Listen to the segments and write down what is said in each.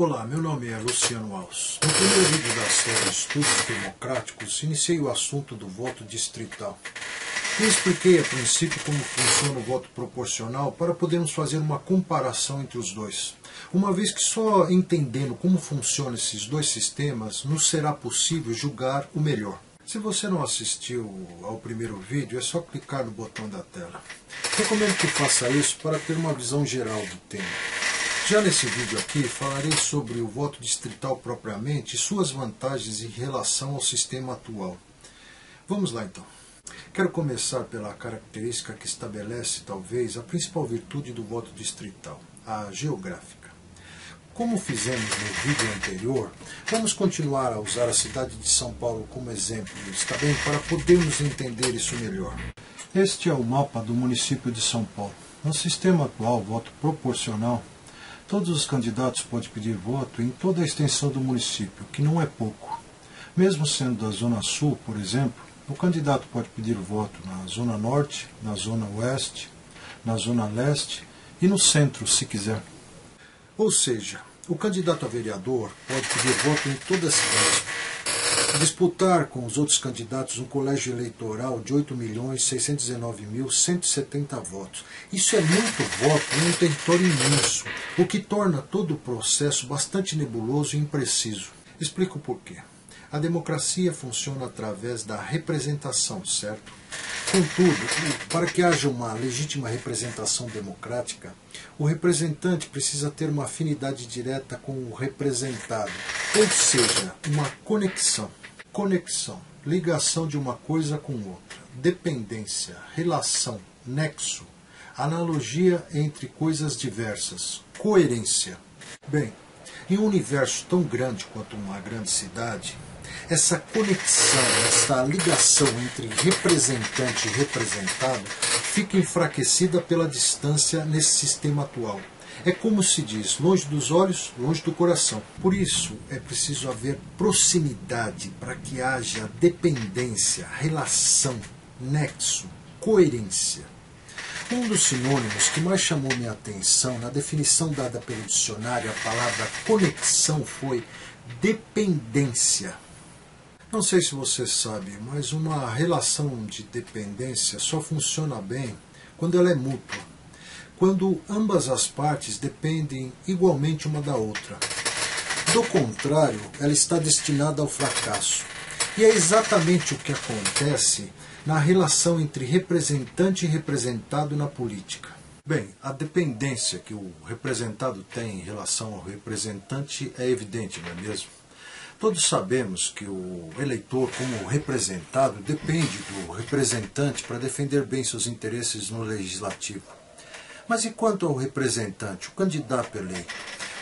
Olá, meu nome é Luciano Alves. No primeiro vídeo da série Estudos Democráticos, iniciei o assunto do voto distrital. E expliquei a princípio como funciona o voto proporcional para podermos fazer uma comparação entre os dois. Uma vez que só entendendo como funcionam esses dois sistemas, nos será possível julgar o melhor. Se você não assistiu ao primeiro vídeo, é só clicar no botão da tela. Recomendo que faça isso para ter uma visão geral do tema. Já nesse vídeo aqui falarei sobre o voto distrital propriamente e suas vantagens em relação ao sistema atual. Vamos lá então. Quero começar pela característica que estabelece talvez a principal virtude do voto distrital, a geográfica. Como fizemos no vídeo anterior, vamos continuar a usar a cidade de São Paulo como exemplo, está bem? Para podermos entender isso melhor. Este é o mapa do município de São Paulo. No sistema atual, voto proporcional, todos os candidatos podem pedir voto em toda a extensão do município, que não é pouco. Mesmo sendo da Zona Sul, por exemplo, o candidato pode pedir voto na Zona Norte, na Zona Oeste, na Zona Leste e no Centro, se quiser. Ou seja, o candidato a vereador pode pedir voto em toda a cidade. Disputar com os outros candidatos um colégio eleitoral de 8.619.170 votos. Isso é muito voto em um território imenso, o que torna todo o processo bastante nebuloso e impreciso. Explico por quê. A democracia funciona através da representação, certo? Contudo, para que haja uma legítima representação democrática, o representante precisa ter uma afinidade direta com o representado, ou seja, uma conexão. Conexão, ligação de uma coisa com outra, dependência, relação, nexo, analogia entre coisas diversas, coerência. Bem, em um universo tão grande quanto uma grande cidade, essa conexão, essa ligação entre representante e representado fica enfraquecida pela distância nesse sistema atual. É como se diz, longe dos olhos, longe do coração. Por isso, é preciso haver proximidade para que haja dependência, relação, nexo, coerência. Um dos sinônimos que mais chamou minha atenção na definição dada pelo dicionário, a palavra conexão foi dependência. Não sei se você sabe, mas uma relação de dependência só funciona bem quando ela é mútua. Quando ambas as partes dependem igualmente uma da outra. Do contrário, ela está destinada ao fracasso. E é exatamente o que acontece na relação entre representante e representado na política. Bem, a dependência que o representado tem em relação ao representante é evidente, não é mesmo? Todos sabemos que o eleitor, como representado, depende do representante para defender bem seus interesses no legislativo. Mas e quanto ao representante, o candidato eleito?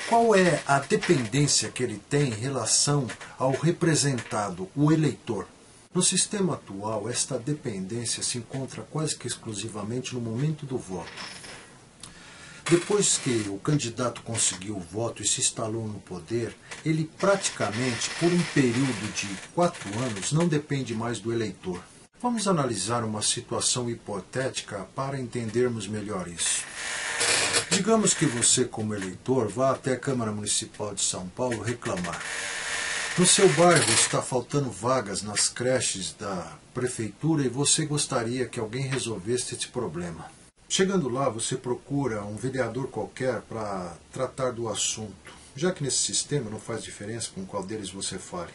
Qual é a dependência que ele tem em relação ao representado, o eleitor? No sistema atual, esta dependência se encontra quase que exclusivamente no momento do voto. Depois que o candidato conseguiu o voto e se instalou no poder, ele praticamente, por um período de 4 anos, não depende mais do eleitor. Vamos analisar uma situação hipotética para entendermos melhor isso. Digamos que você, como eleitor, vá até a Câmara Municipal de São Paulo reclamar. No seu bairro está faltando vagas nas creches da prefeitura e você gostaria que alguém resolvesse esse problema. Chegando lá, você procura um vereador qualquer para tratar do assunto, já que nesse sistema não faz diferença com qual deles você fale.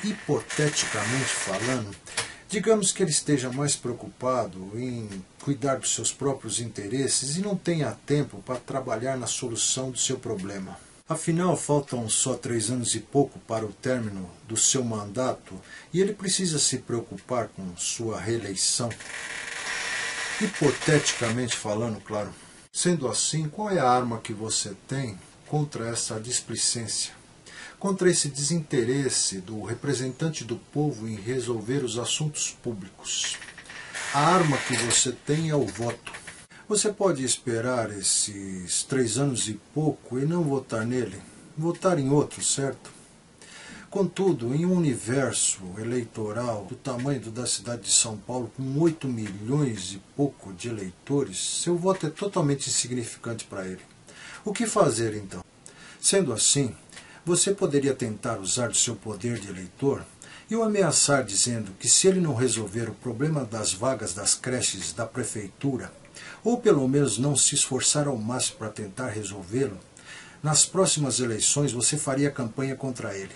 Hipoteticamente falando, digamos que ele esteja mais preocupado em cuidar dos seus próprios interesses e não tenha tempo para trabalhar na solução do seu problema. Afinal, faltam só 3 anos e pouco para o término do seu mandato e ele precisa se preocupar com sua reeleição. Hipoteticamente falando, claro. Sendo assim, qual é a arma que você tem contra essa displicência? Contra esse desinteresse do representante do povo em resolver os assuntos públicos? A arma que você tem é o voto. Você pode esperar esses 3 anos e pouco e não votar nele? Votar em outro, certo? Contudo, em um universo eleitoral do tamanho da cidade de São Paulo, com 8 milhões e pouco de eleitores, seu voto é totalmente insignificante para ele. O que fazer então? Sendo assim, você poderia tentar usar do seu poder de eleitor e o ameaçar dizendo que se ele não resolver o problema das vagas das creches da prefeitura, ou pelo menos não se esforçar ao máximo para tentar resolvê-lo, nas próximas eleições você faria campanha contra ele.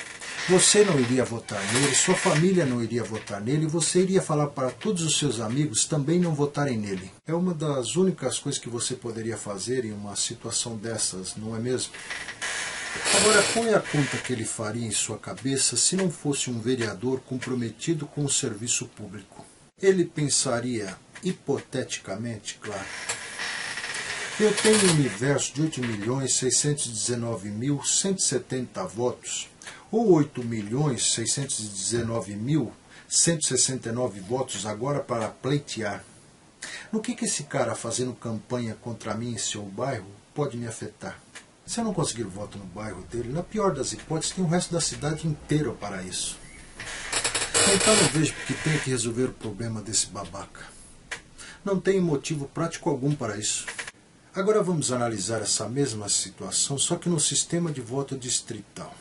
Você não iria votar nele, sua família não iria votar nele, e você iria falar para todos os seus amigos também não votarem nele. É uma das únicas coisas que você poderia fazer em uma situação dessas, não é mesmo? Agora, qual é a conta que ele faria em sua cabeça se não fosse um vereador comprometido com o serviço público? Ele pensaria, hipoteticamente, claro: eu tenho um universo de 8.619.170 votos, ou 8.619.169 votos agora para pleitear. No que esse cara fazendo campanha contra mim em seu bairro pode me afetar? Se eu não conseguir voto no bairro dele, na pior das hipóteses, tem o resto da cidade inteira para isso. Então não vejo porque tenha que resolver o problema desse babaca. Não tenho motivo prático algum para isso. Agora vamos analisar essa mesma situação, só que no sistema de voto distrital.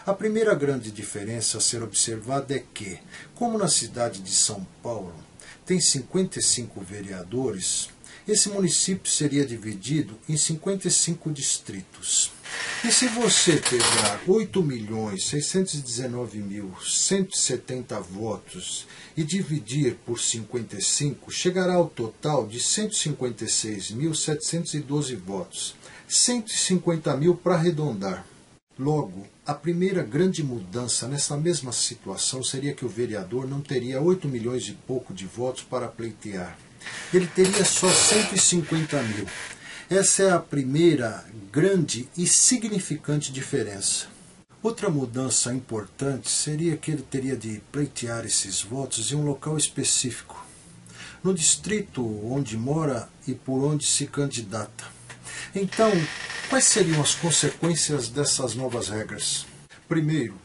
A primeira grande diferença a ser observada é que, como na cidade de São Paulo tem 55 vereadores, esse município seria dividido em 55 distritos. E se você pegar 8.619.170 votos e dividir por 55, chegará ao total de 156.712 votos. 150 mil para arredondar. Logo, a primeira grande mudança nessa mesma situação seria que o vereador não teria 8 milhões e pouco de votos para pleitear. Ele teria só 150 mil. Essa é a primeira grande e significante diferença. Outra mudança importante seria que ele teria de pleitear esses votos em um local específico, no distrito onde mora e por onde se candidata. Então, quais seriam as consequências dessas novas regras? Primeiro,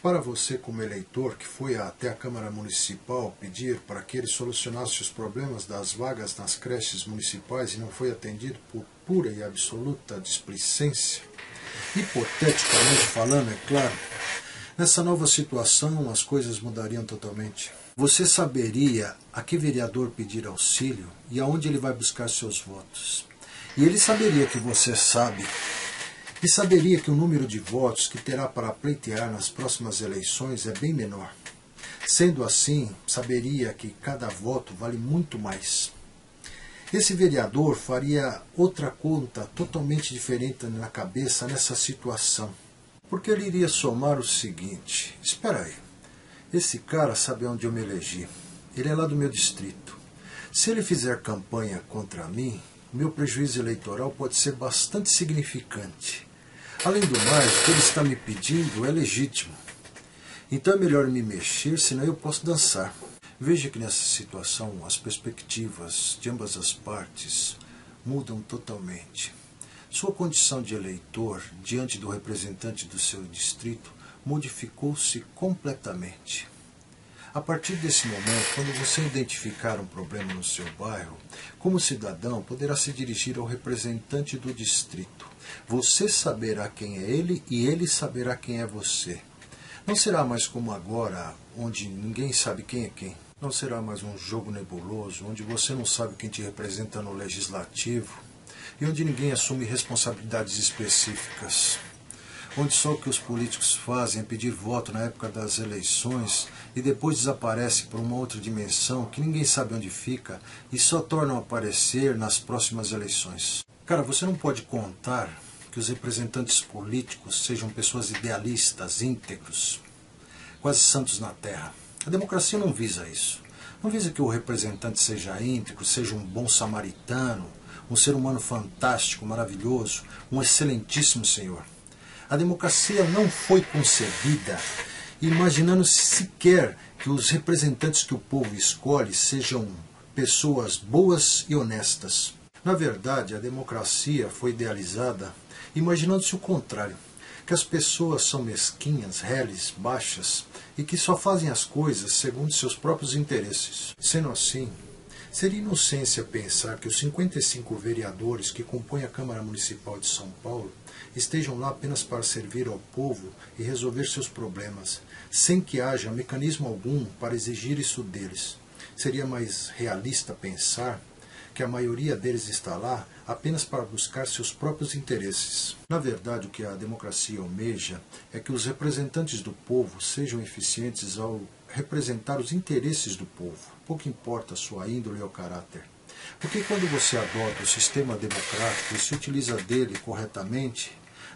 para você como eleitor que foi até a Câmara Municipal pedir para que ele solucionasse os problemas das vagas nas creches municipais e não foi atendido por pura e absoluta displicência, hipoteticamente falando, é claro, nessa nova situação as coisas mudariam totalmente. Você saberia a que vereador pedir auxílio e aonde ele vai buscar seus votos. E ele saberia que você sabe. E saberia que o número de votos que terá para pleitear nas próximas eleições é bem menor. Sendo assim, saberia que cada voto vale muito mais. Esse vereador faria outra conta totalmente diferente na cabeça nessa situação. Porque ele iria somar o seguinte: espera aí, esse cara sabe onde eu me elegi. Ele é lá do meu distrito. Se ele fizer campanha contra mim, meu prejuízo eleitoral pode ser bastante significante. Além do mais, o que ele está me pedindo é legítimo. Então é melhor me mexer, senão eu posso dançar. Veja que nessa situação as perspectivas de ambas as partes mudam totalmente. Sua condição de eleitor diante do representante do seu distrito modificou-se completamente. A partir desse momento, quando você identificar um problema no seu bairro, como cidadão poderá se dirigir ao representante do distrito. Você saberá quem é ele e ele saberá quem é você. Não será mais como agora, onde ninguém sabe quem é quem. Não será mais um jogo nebuloso, onde você não sabe quem te representa no legislativo e onde ninguém assume responsabilidades específicas. Onde só o que os políticos fazem é pedir voto na época das eleições e depois desaparece por uma outra dimensão que ninguém sabe onde fica e só tornam a aparecer nas próximas eleições. Cara, você não pode contar que os representantes políticos sejam pessoas idealistas, íntegros, quase santos na terra. A democracia não visa isso. Não visa que o representante seja íntegro, seja um bom samaritano, um ser humano fantástico, maravilhoso, um excelentíssimo senhor. A democracia não foi concebida imaginando sequer que os representantes que o povo escolhe sejam pessoas boas e honestas. Na verdade, a democracia foi idealizada imaginando-se o contrário, que as pessoas são mesquinhas, reles, baixas e que só fazem as coisas segundo seus próprios interesses. Sendo assim, Seria inocência pensar que os 55 vereadores que compõem a Câmara Municipal de São Paulo estejam lá apenas para servir ao povo e resolver seus problemas, sem que haja mecanismo algum para exigir isso deles. Seria mais realista pensar que a maioria deles está lá apenas para buscar seus próprios interesses. Na verdade, o que a democracia almeja é que os representantes do povo sejam eficientes ao representar os interesses do povo. Pouco importa a sua índole ou caráter. Porque quando você adota o sistema democrático e se utiliza dele corretamente,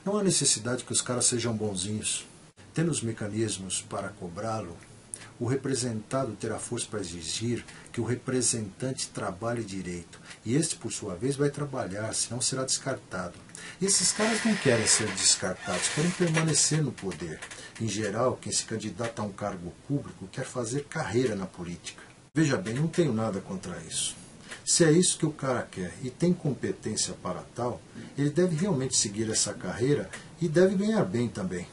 não há necessidade que os caras sejam bonzinhos. Tendo os mecanismos para cobrá-lo, o representado terá força para exigir que o representante trabalhe direito. E este, por sua vez, vai trabalhar, senão será descartado. E esses caras não querem ser descartados, querem permanecer no poder. Em geral, quem se candidata a um cargo público quer fazer carreira na política. Veja bem, não tenho nada contra isso. Se é isso que o cara quer e tem competência para tal, ele deve realmente seguir essa carreira e deve ganhar bem também.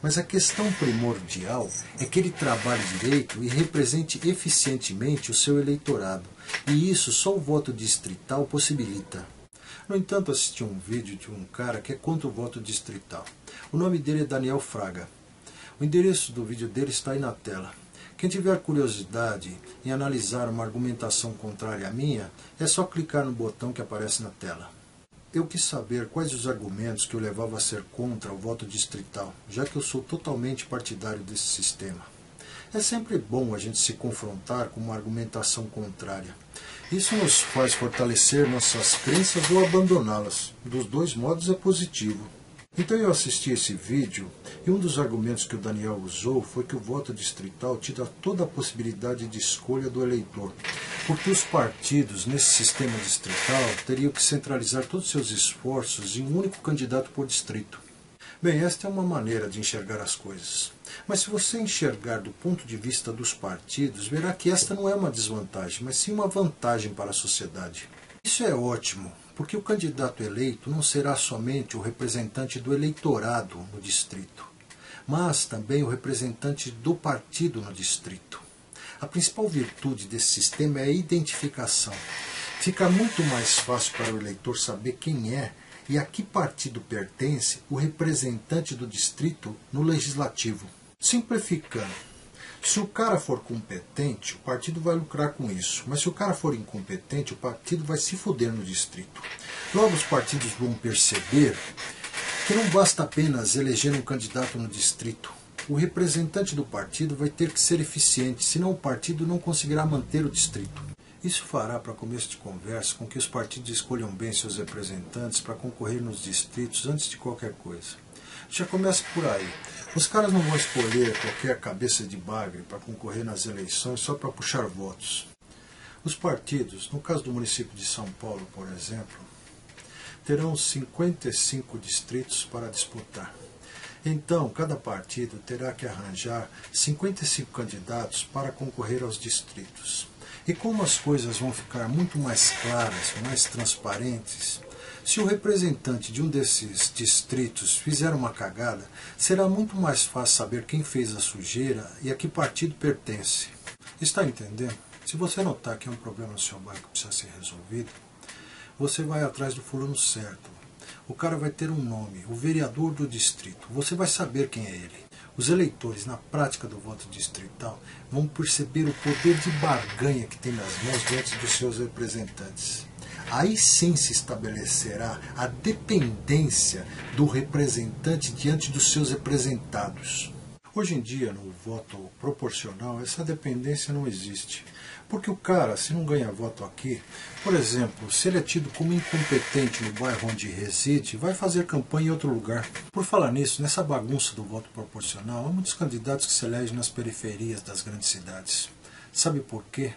Mas a questão primordial é que ele trabalhe direito e represente eficientemente o seu eleitorado. E isso só o voto distrital possibilita. No entanto, assisti um vídeo de um cara que é contra o voto distrital. O nome dele é Daniel Fraga. O endereço do vídeo dele está aí na tela. Quem tiver curiosidade em analisar uma argumentação contrária à minha, é só clicar no botão que aparece na tela. Eu quis saber quais os argumentos que o levavam a ser contra o voto distrital, já que eu sou totalmente partidário desse sistema. É sempre bom a gente se confrontar com uma argumentação contrária. Isso nos faz fortalecer nossas crenças ou abandoná-las. Dos dois modos é positivo. Então eu assisti esse vídeo e um dos argumentos que o Daniel usou foi que o voto distrital tira toda a possibilidade de escolha do eleitor, porque os partidos nesse sistema distrital teriam que centralizar todos os seus esforços em um único candidato por distrito. Bem, esta é uma maneira de enxergar as coisas. Mas se você enxergar do ponto de vista dos partidos, verá que esta não é uma desvantagem, mas sim uma vantagem para a sociedade. Isso é ótimo, porque o candidato eleito não será somente o representante do eleitorado no distrito, mas também o representante do partido no distrito. A principal virtude desse sistema é a identificação. Fica muito mais fácil para o eleitor saber quem é e a que partido pertence o representante do distrito no legislativo. Simplificando, se o cara for competente, o partido vai lucrar com isso. Mas se o cara for incompetente, o partido vai se fuder no distrito. Logo, os partidos vão perceber que não basta apenas eleger um candidato no distrito. O representante do partido vai ter que ser eficiente, senão o partido não conseguirá manter o distrito. Isso fará, para começo de conversa, com que os partidos escolham bem seus representantes para concorrer nos distritos antes de qualquer coisa. Já começa por aí. Os caras não vão escolher qualquer cabeça de bagre para concorrer nas eleições só para puxar votos. Os partidos, no caso do município de São Paulo, por exemplo, terão 55 distritos para disputar. Então, cada partido terá que arranjar 55 candidatos para concorrer aos distritos. E como as coisas vão ficar muito mais claras, mais transparentes, se o representante de um desses distritos fizer uma cagada, será muito mais fácil saber quem fez a sujeira e a que partido pertence. Está entendendo? Se você notar que é um problema no seu bairro que precisa ser resolvido, você vai atrás do fulano certo. O cara vai ter um nome, o vereador do distrito. Você vai saber quem é ele. Os eleitores, na prática do voto distrital, vão perceber o poder de barganha que tem nas mãos diante dos seus representantes. Aí sim se estabelecerá a dependência do representante diante dos seus representados. Hoje em dia, no voto proporcional, essa dependência não existe. Porque o cara, se não ganha voto aqui, por exemplo, se ele é tido como incompetente no bairro onde reside, vai fazer campanha em outro lugar. Por falar nisso, nessa bagunça do voto proporcional, há muitos candidatos que se elegem nas periferias das grandes cidades. Sabe por quê?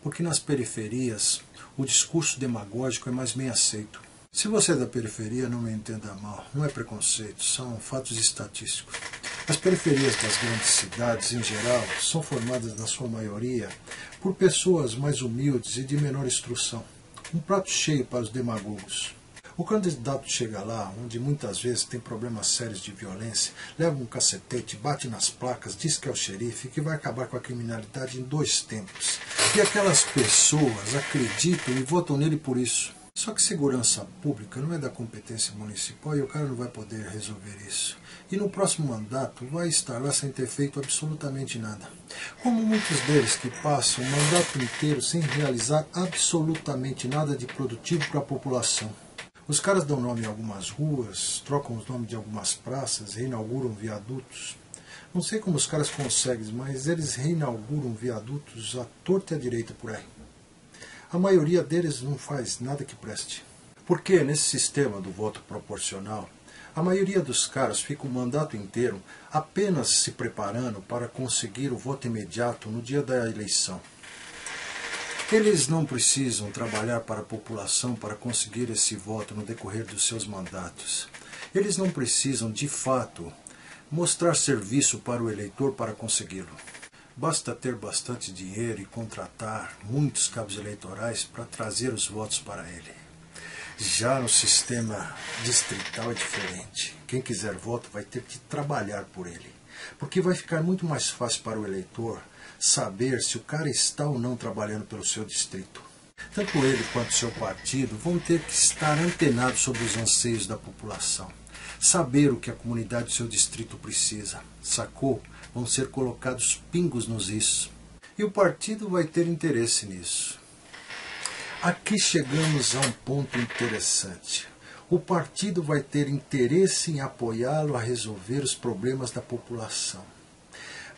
Porque nas periferias o discurso demagógico é mais bem aceito. Se você é da periferia, não me entenda mal, não é preconceito, são fatos estatísticos. As periferias das grandes cidades, em geral, são formadas, na sua maioria, por pessoas mais humildes e de menor instrução. Um prato cheio para os demagogos. O candidato chega lá, onde muitas vezes tem problemas sérios de violência, leva um cacetete, bate nas placas, diz que é o xerife e que vai acabar com a criminalidade em 2 tempos. E aquelas pessoas acreditam e votam nele por isso. Só que segurança pública não é da competência municipal e o cara não vai poder resolver isso. E no próximo mandato vai estar lá sem ter feito absolutamente nada. Como muitos deles que passam o mandato inteiro sem realizar absolutamente nada de produtivo para a população. Os caras dão nome a algumas ruas, trocam os nomes de algumas praças, reinauguram viadutos. Não sei como os caras conseguem, mas eles reinauguram viadutos à torta e à direita por aí. A maioria deles não faz nada que preste. Porque nesse sistema do voto proporcional, a maioria dos caras fica o mandato inteiro apenas se preparando para conseguir o voto imediato no dia da eleição. Eles não precisam trabalhar para a população para conseguir esse voto no decorrer dos seus mandatos. Eles não precisam, de fato, mostrar serviço para o eleitor para consegui-lo. Basta ter bastante dinheiro e contratar muitos cabos eleitorais para trazer os votos para ele. Já no sistema distrital é diferente. Quem quiser voto vai ter que trabalhar por ele. Porque vai ficar muito mais fácil para o eleitor saber se o cara está ou não trabalhando pelo seu distrito. Tanto ele quanto seu partido vão ter que estar antenados sobre os anseios da população. Saber o que a comunidade do seu distrito precisa. Sacou? Vão ser colocados pingos nos is. E o partido vai ter interesse nisso. Aqui chegamos a um ponto interessante. O partido vai ter interesse em apoiá-lo a resolver os problemas da população.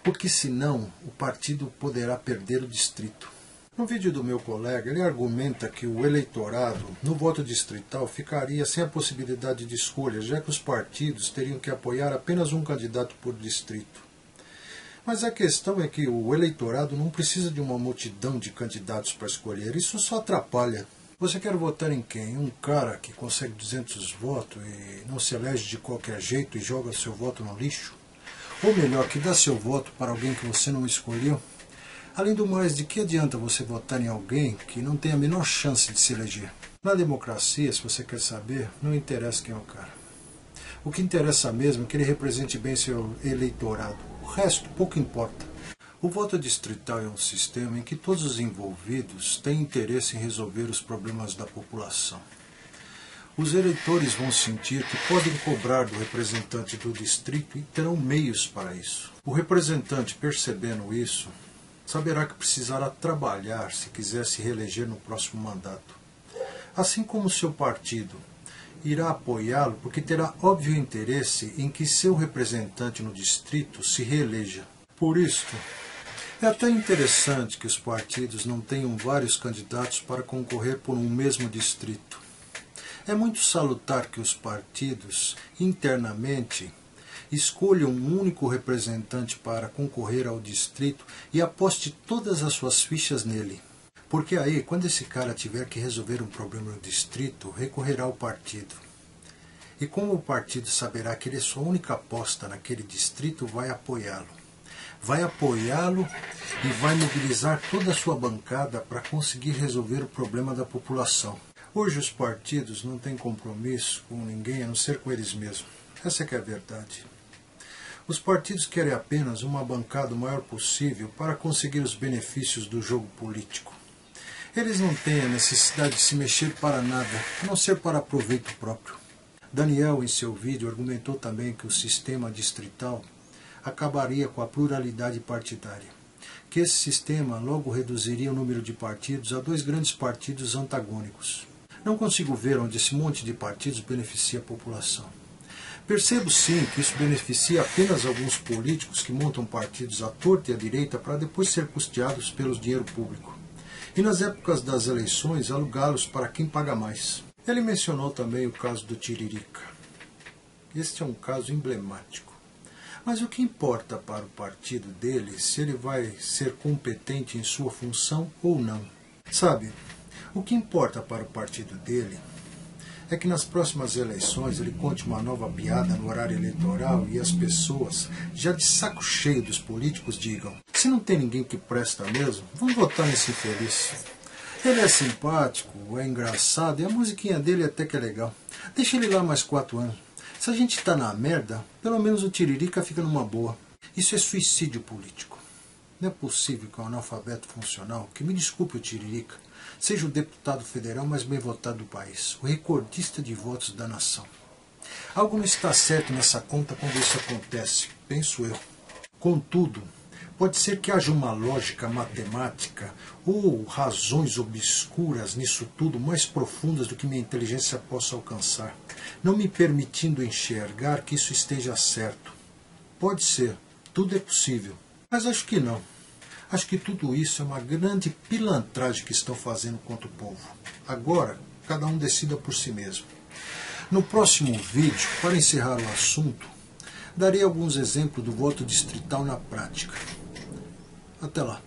Porque senão o partido poderá perder o distrito. No vídeo do meu colega, ele argumenta que o eleitorado, no voto distrital, ficaria sem a possibilidade de escolha, já que os partidos teriam que apoiar apenas um candidato por distrito. Mas a questão é que o eleitorado não precisa de uma multidão de candidatos para escolher, isso só atrapalha. Você quer votar em quem? Um cara que consegue 200 votos e não se elege de qualquer jeito e joga seu voto no lixo? Ou melhor, que dá seu voto para alguém que você não escolheu? Além do mais, de que adianta você votar em alguém que não tem a menor chance de se eleger? Na democracia, se você quer saber, não interessa quem é o cara. O que interessa mesmo é que ele represente bem seu eleitorado. O resto pouco importa. O voto distrital é um sistema em que todos os envolvidos têm interesse em resolver os problemas da população. Os eleitores vão sentir que podem cobrar do representante do distrito e terão meios para isso. O representante, percebendo isso, saberá que precisará trabalhar se quiser se reeleger no próximo mandato. Assim como seu partido irá apoiá-lo porque terá óbvio interesse em que seu representante no distrito se reeleja. Por isso, é até interessante que os partidos não tenham vários candidatos para concorrer por um mesmo distrito. É muito salutar que os partidos, internamente, escolham um único representante para concorrer ao distrito e aposte todas as suas fichas nele. Porque aí, quando esse cara tiver que resolver um problema no distrito, recorrerá ao partido. E como o partido saberá que ele é sua única aposta naquele distrito, vai apoiá-lo. Vai apoiá-lo e vai mobilizar toda a sua bancada para conseguir resolver o problema da população. Hoje os partidos não têm compromisso com ninguém a não ser com eles mesmos. Essa é que é a verdade. Os partidos querem apenas uma bancada o maior possível para conseguir os benefícios do jogo político. Eles não têm a necessidade de se mexer para nada, a não ser para proveito próprio. Daniel, em seu vídeo, argumentou também que o sistema distrital acabaria com a pluralidade partidária, que esse sistema logo reduziria o número de partidos a 2 grandes partidos antagônicos. Não consigo ver onde esse monte de partidos beneficia a população. Percebo sim que isso beneficia apenas alguns políticos que montam partidos à torta e à direita para depois ser custeados pelo dinheiro público. E nas épocas das eleições, alugá-los para quem paga mais. Ele mencionou também o caso do Tiririca. Este é um caso emblemático. Mas o que importa para o partido dele se ele vai ser competente em sua função ou não? Sabe, o que importa para o partido dele é que nas próximas eleições ele conte uma nova piada no horário eleitoral e as pessoas, já de saco cheio dos políticos, digam: se não tem ninguém que presta mesmo, vamos votar nesse infeliz. Ele é simpático, é engraçado e a musiquinha dele até que é legal. Deixa ele lá mais 4 anos. Se a gente tá na merda, pelo menos o Tiririca fica numa boa. Isso é suicídio político. Não é possível que um analfabeto funcional, que me desculpe o Tiririca, seja o deputado federal mais bem votado do país, o recordista de votos da nação. Algo não está certo nessa conta quando isso acontece, penso eu. Contudo, pode ser que haja uma lógica matemática ou razões obscuras nisso tudo mais profundas do que minha inteligência possa alcançar, não me permitindo enxergar que isso esteja certo. Pode ser, tudo é possível, mas acho que não. Acho que tudo isso é uma grande pilantragem que estão fazendo contra o povo. Agora, cada um decida por si mesmo. No próximo vídeo, para encerrar o assunto, darei alguns exemplos do voto distrital na prática. Até lá.